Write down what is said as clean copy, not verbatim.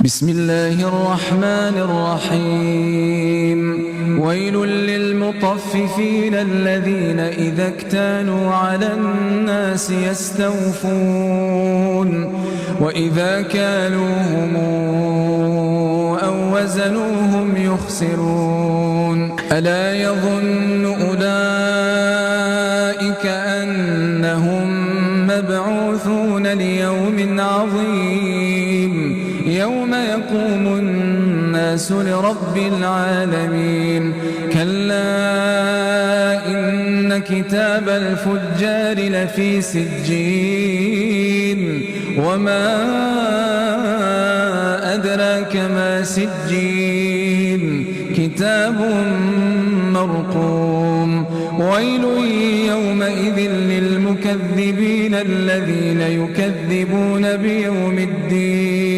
بسم الله الرحمن الرحيم ويل للمطففين الذين إذا اكتالوا على الناس يستوفون وإذا كالوهم أو وزنوهم يخسرون ألا يظن أولئك أنهم مبعوثون ليوم عظيم يوم يقوم الناس لرب العالمين كلا إن كتاب الفجار لفي سجين وما أدراك ما سجين كتاب مرقوم ويل يومئذ للمكذبين الذين يكذبون بيوم الدين